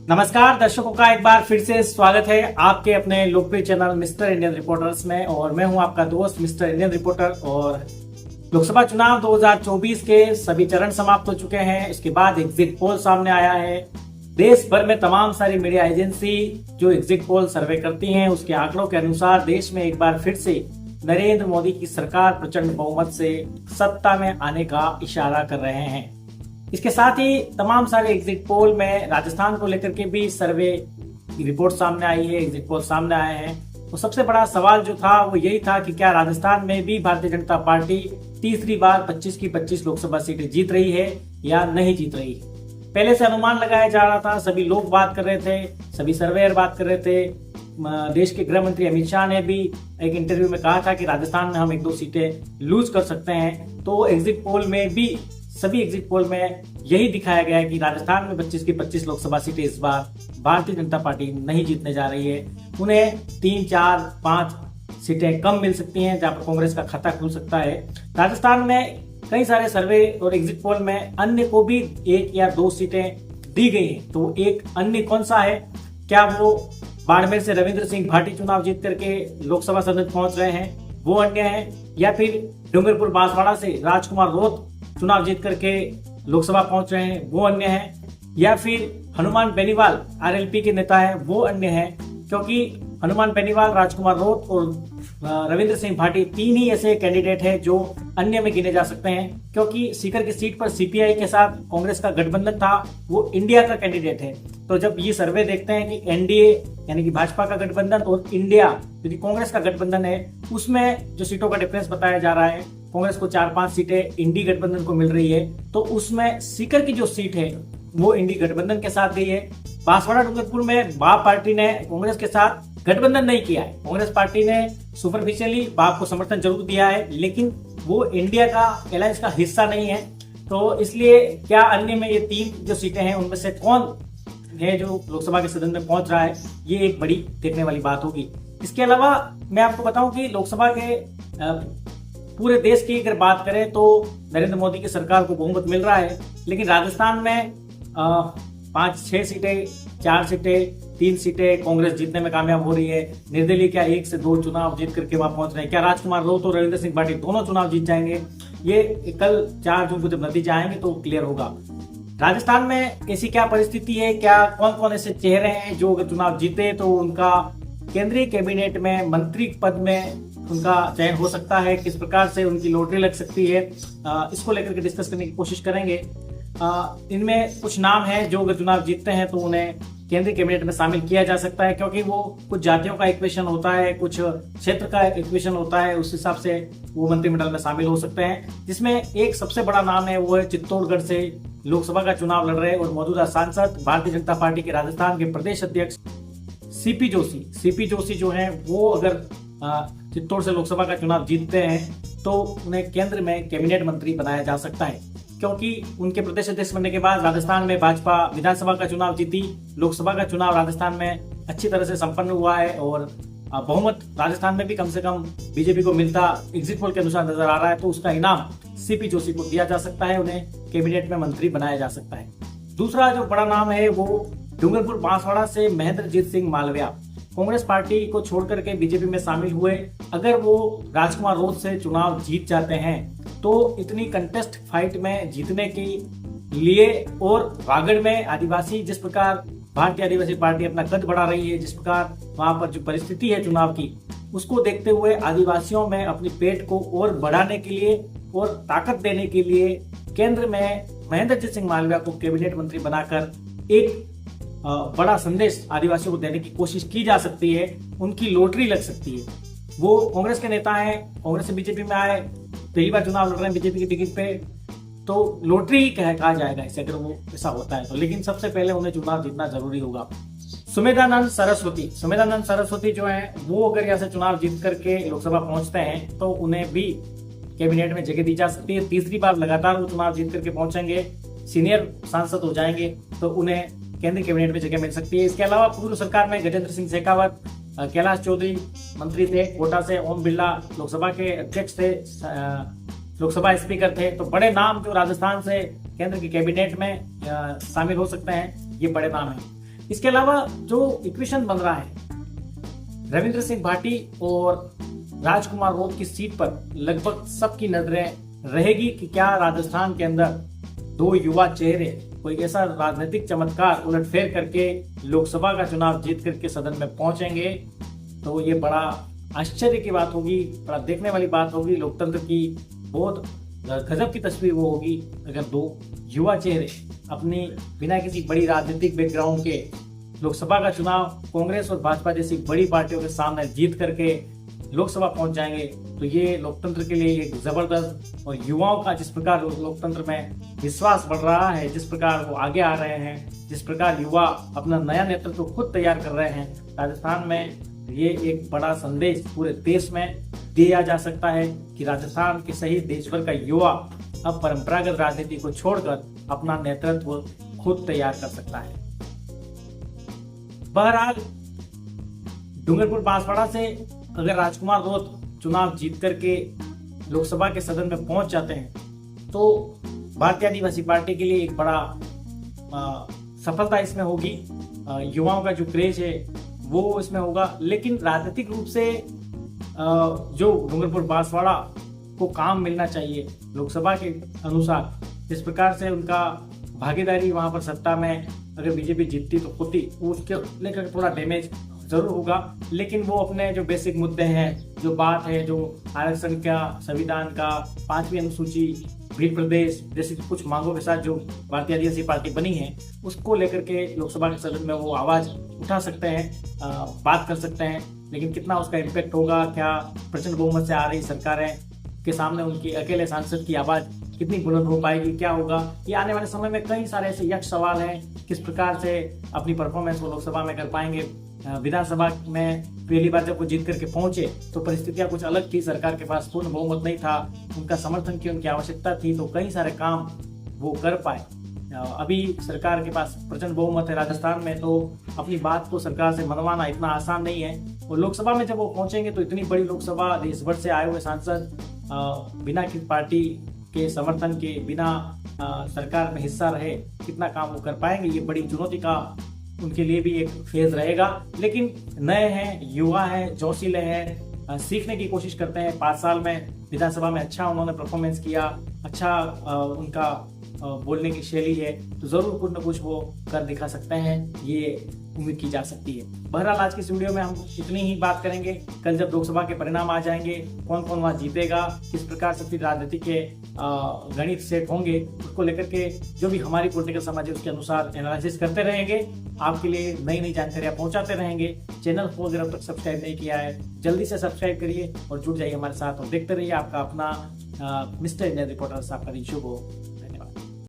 नमस्कार दर्शकों का एक बार फिर से स्वागत है आपके अपने लोकप्रिय चैनल मिस्टर इंडियन रिपोर्टर्स में। और मैं हूं आपका दोस्त मिस्टर इंडियन रिपोर्टर। और लोकसभा चुनाव 2024 के सभी चरण समाप्त हो चुके हैं। इसके बाद एग्जिट पोल सामने आया है। देश भर में तमाम सारी मीडिया एजेंसी जो एग्जिट पोल सर्वे करती हैं उसके आंकड़ों के अनुसार देश में एक बार फिर से नरेंद्र मोदी की सरकार प्रचंड बहुमत से सत्ता में आने का इशारा कर रहे हैं। इसके साथ ही तमाम सारे एग्जिट पोल में राजस्थान को लेकर के भी सर्वे रिपोर्ट सामने आई है, एग्जिट पोल सामने आए हैं। तो सबसे बड़ा सवाल जो था वो यही था कि क्या राजस्थान में भी भारतीय जनता पार्टी तीसरी बार 25 की 25 लोकसभा सीटें जीत रही है या नहीं जीत रही है। पहले से अनुमान लगाया जा रहा था, सभी लोग बात कर रहे थे, सभी सर्वेयर बात कर रहे थे। देश के गृह मंत्री अमित शाह ने भी एक इंटरव्यू में कहा था कि राजस्थान में हम 1-2 सीटें लूज कर सकते हैं। तो एग्जिट पोल में भी सभी एग्जिट पोल में यही दिखाया गया है कि राजस्थान में 25 की 25 लोकसभा सीटें इस बार भारतीय जनता पार्टी नहीं जीतने जा रही है। उन्हें 3, 4, 5 सीटें कम मिल सकती हैं जहां पर कांग्रेस का खाता खुल सकता है। राजस्थान में कई सारे सर्वे और एग्जिट पोल में अन्य को भी 1 या 2 सीटें दी गई हैं। तो एक अन्य कौन सा है? क्या वो बाड़मेर से रविंद्र सिंह भाटी चुनाव जीत करके लोकसभा सदन पहुंच रहे हैं, वो अन्य है? या फिर डूंगरपुर बांसवाड़ा से राजकुमार रोत चुनाव जीत करके लोकसभा पहुंच रहे हैं, वो अन्य है? या फिर हनुमान बेनीवाल आरएलपी के नेता है, वो अन्य है? क्योंकि हनुमान बेनीवाल, राजकुमार रोत और रविंद्र सिंह भाटी 3 ही ऐसे कैंडिडेट हैं जो अन्य में गिने जा सकते हैं। क्योंकि सीकर की सीट पर सीपीआई के साथ कांग्रेस का गठबंधन था, वो इंडिया का कैंडिडेट है। तो जब ये सर्वे देखते हैं कि एनडीए यानी कि भाजपा का गठबंधन और इंडिया जो कि कांग्रेस का गठबंधन है, उसमें जो सीटों का डिफरेंस बताया जा रहा है, कांग्रेस को 4-5 सीटें इंडी गठबंधन को मिल रही है, तो उसमें सीकर की जो सीट है वो इंडी गठबंधन के साथ गई है। बांसवाड़ा डूंगरपुर में बाप पार्टी ने कांग्रेस के साथ गठबंधन नहीं किया है। कांग्रेस पार्टी ने सुपरफिशियली बाप को समर्थन जरूर दिया है, लेकिन वो इंडिया का अलायंस का हिस्सा नहीं है। तो इसलिए क्या अन्य में ये 3 जो सीटें हैं उनमें से कौन है जो लोकसभा के सदन में पहुंच रहा है, ये एक बड़ी देखने वाली बात होगी। इसके अलावा मैं आपको बताऊं कि लोकसभा के पूरे देश की अगर बात करें तो नरेंद्र मोदी की सरकार को बहुमत मिल रहा है, लेकिन राजस्थान में 5-6 सीटें, 4 सीटें, 3 सीटें कांग्रेस जीतने में कामयाब हो रही है। निर्दलीय क्या 1 से 2 चुनाव जीत करके वहां पहुंच रहे हैं? क्या राजकुमार रोत और रविंद्र सिंह भाटी दोनों चुनाव जीत जाएंगे? ये कल 4 जून को जब नतीजे आएंगे तो क्लियर होगा। राजस्थान में ऐसी क्या परिस्थिति है, क्या कौन कौन ऐसे चेहरे हैं जो अगर चुनाव जीते तो उनका केंद्रीय कैबिनेट में मंत्री पद में उनका चयन हो सकता है, किस प्रकार से उनकी लॉटरी लग सकती है, इसको लेकर के डिस्कस करने की कोशिश करेंगे। इनमें कुछ नाम हैं जो अगर चुनाव जीतते हैं तो उन्हें केंद्रीय कैबिनेट में शामिल किया जा सकता है, क्योंकि वो कुछ जातियों का इक्वेशन होता है, कुछ क्षेत्र का इक्वेशन होता है, उस हिसाब से वो मंत्रिमंडल में शामिल हो सकते हैं। जिसमें एक सबसे बड़ा नाम है वो है चित्तौड़गढ़ से लोकसभा का चुनाव लड़ रहे और मौजूदा सांसद भारतीय जनता पार्टी के राजस्थान के प्रदेश अध्यक्ष सीपी जोशी जो है वो अगर चित्तौड़ से लोकसभा का चुनाव जीतते हैं तो उन्हें केंद्र में कैबिनेट मंत्री बनाया जा सकता है, क्योंकि उनके प्रदेश अध्यक्ष बनने के बाद राजस्थान में भाजपा विधानसभा का चुनाव जीती, लोकसभा का चुनाव राजस्थान में अच्छी तरह से संपन्न हुआ है और बहुमत राजस्थान में भी कम से कम बीजेपी को मिलता एग्जिट पोल के अनुसार नजर आ रहा है। तो उसका इनाम सीपी जोशी को दिया जा सकता है, उन्हें कैबिनेट में मंत्री बनाया जा सकता है। दूसरा जो बड़ा नाम है वो डूंगरपुर बांसवाड़ा से महेंद्रजीत सिंह मालविया कांग्रेस पार्टी को छोड़कर के बीजेपी में शामिल हुए। अगर वो राजकुमार रोत से चुनाव जीत जाते हैं तो इतनी कंटेस्ट फाइट में जीतने के लिए और रागड़ में आदिवासी जिस प्रकार भारतीय आदिवासी पार्टी अपना कद बढ़ा रही है, जिस प्रकार वहां पर जो परिस्थिति है चुनाव की, उसको देखते हुए आदिवासियों में अपनी पेट को और बढ़ाने के लिए और ताकत देने के लिए केंद्र में महेंद्रजीत सिंह मालविया को कैबिनेट मंत्री बनाकर एक बड़ा संदेश आदिवासियों को देने की कोशिश की जा सकती है। उनकी लॉटरी लग सकती है। वो कांग्रेस के नेता हैं, कांग्रेस से बीजेपी में आए, पहली बार चुनाव लड़ रहे हैं बीजेपी की टिकट पे, तो लॉटरी ही कहा जाएगा इसे अगर वो ऐसा होता है तो। लेकिन सबसे पहले उन्हें चुनाव जीतना जरूरी होगा। सुमेधानंद सरस्वती जो है वो अगर यहाँ से चुनाव जीत करके लोकसभा पहुंचते हैं तो उन्हें भी कैबिनेट में जगह दी जा सकती है। तीसरी बार लगातार वो चुनाव जीत करके पहुंचेंगे, सीनियर सांसद हो जाएंगे तो उन्हें केंद्रीय कैबिनेट में जगह मिल सकती है। इसके अलावा पूर्व सरकार में गजेंद्र सिंह शेखावत, कैलाश चौधरी मंत्री थे कोटा से, ओम बिरला लोकसभा के अध्यक्ष थे, लोकसभा स्पीकर थे। तो बड़े नाम जो राजस्थान से केंद्र की कैबिनेट में शामिल हो सकते हैं, ये बड़े नाम हैं। इसके अलावा जो इक्वेशन बन रहा है, रविंद्र सिंह भाटी और राजकुमार रोत की सीट पर लगभग सबकी नजरें रहेगी कि क्या राजस्थान के अंदर दो युवा चेहरे कोई ऐसा राजनीतिक चमत्कार उलटफेर करके लोकसभा का चुनाव जीत करके सदन में पहुंचेंगे। तो ये बड़ा आश्चर्य की बात होगी, बड़ा देखने वाली बात होगी। लोकतंत्र की बहुत गजब की तस्वीर वो होगी अगर दो युवा चेहरे अपनी बिना किसी बड़ी राजनीतिक बैकग्राउंड के लोकसभा का चुनाव कांग्रेस और भाजपा जैसी बड़ी पार्टियों के सामने जीत करके लोकसभा पहुंच जाएंगे। तो ये लोकतंत्र के लिए एक जबरदस्त, और युवाओं का जिस प्रकार लोकतंत्र में विश्वास बढ़ रहा है, जिस प्रकार वो आगे आ रहे हैं, जिस प्रकार युवा अपना नया नेतृत्व खुद तैयार कर रहे हैं राजस्थान में, ये एक बड़ा संदेश पूरे देश में दिया जा सकता है कि राजस्थान के सही देश भर का युवा अब परंपरागत राजनीति को छोड़कर अपना नेतृत्व खुद तैयार कर सकता है। बहरहाल डूंगरपुर बांसवाड़ा से अगर राजकुमार रोत चुनाव जीत करके लोकसभा के सदन में पहुंच जाते हैं तो भारतीय आदिवासी पार्टी के लिए एक बड़ा सफलता इसमें होगी। युवाओं का जो क्रेज है वो इसमें होगा, लेकिन राजनीतिक रूप से जो डूंगरपुर बांसवाड़ा को काम मिलना चाहिए लोकसभा के अनुसार, जिस प्रकार से उनका भागीदारी वहां पर सत्ता में अगर बीजेपी जीतती तो होती, उसके लेकर थोड़ा डैमेज जरूर होगा। लेकिन वो अपने जो बेसिक मुद्दे हैं, जो बात है, जो आरक्षण का, संविधान का, 5वीं अनुसूची, भील प्रदेश जैसी कुछ मांगों के साथ जो भारतीय आदिवासी पार्टी बनी है, उसको लेकर के लोकसभा के सदन में वो आवाज उठा सकते हैं, बात कर सकते हैं। लेकिन कितना उसका इम्पैक्ट होगा, क्या प्रचंड बहुमत से आ रही सरकारें के सामने उनकी अकेले सांसद की आवाज कितनी बुलंद हो पाएगी, क्या होगा, ये आने वाले समय में कई सारे ऐसे यक्ष सवाल हैं। किस प्रकार से अपनी परफॉर्मेंस वो लोकसभा में कर पाएंगे। विधानसभा में पहली बार जब वो जीत करके पहुंचे तो परिस्थितियां कुछ अलग थी, सरकार के पास पूर्ण बहुमत नहीं था, उनका समर्थन की उनकी आवश्यकता थी, तो कई सारे काम वो कर पाए। अभी सरकार के पास प्रचंड बहुमत है राजस्थान में, तो अपनी बात को सरकार से मनवाना इतना आसान नहीं है। और लोकसभा में जब वो पहुंचेंगे तो इतनी बड़ी लोकसभा, देश भर से आए हुए सांसद बिना किसी पार्टी के समर्थन के, बिना सरकार में हिस्सा रहे, कितना काम वो कर पाएंगे, ये बड़ी चुनौती का उनके लिए भी एक फेज रहेगा। लेकिन नए हैं, युवा हैं, जोशीले हैं, सीखने की कोशिश करते हैं। 5 साल में विधानसभा में अच्छा उन्होंने परफॉर्मेंस किया, अच्छा उनका बोलने की शैली है, तो जरूर कुछ न कुछ वो कर दिखा सकते हैं, ये उम्मीद की जा सकती है। बहरहाल आज की इस वीडियो में हम इतनी ही बात करेंगे। कल जब लोकसभा के परिणाम आ जाएंगे, कौन कौन वहां जीतेगा, किस प्रकार से फिर राजनीति के गणित सेट होंगे, उसको लेकर के जो भी हमारी पॉलिटिकल समझ है उसके अनुसार एनालिसिस करते रहेंगे, आपके लिए नई नई जानकारियां पहुंचाते रहेंगे। चैनल को अगर अब तक सब्सक्राइब नहीं किया है जल्दी से सब्सक्राइब करिए और जुड़ जाइए हमारे साथ और देखते रहिए आपका अपना मिस्टर इंडियन रिपोर्टर्स। आपका दिन शुभ हो।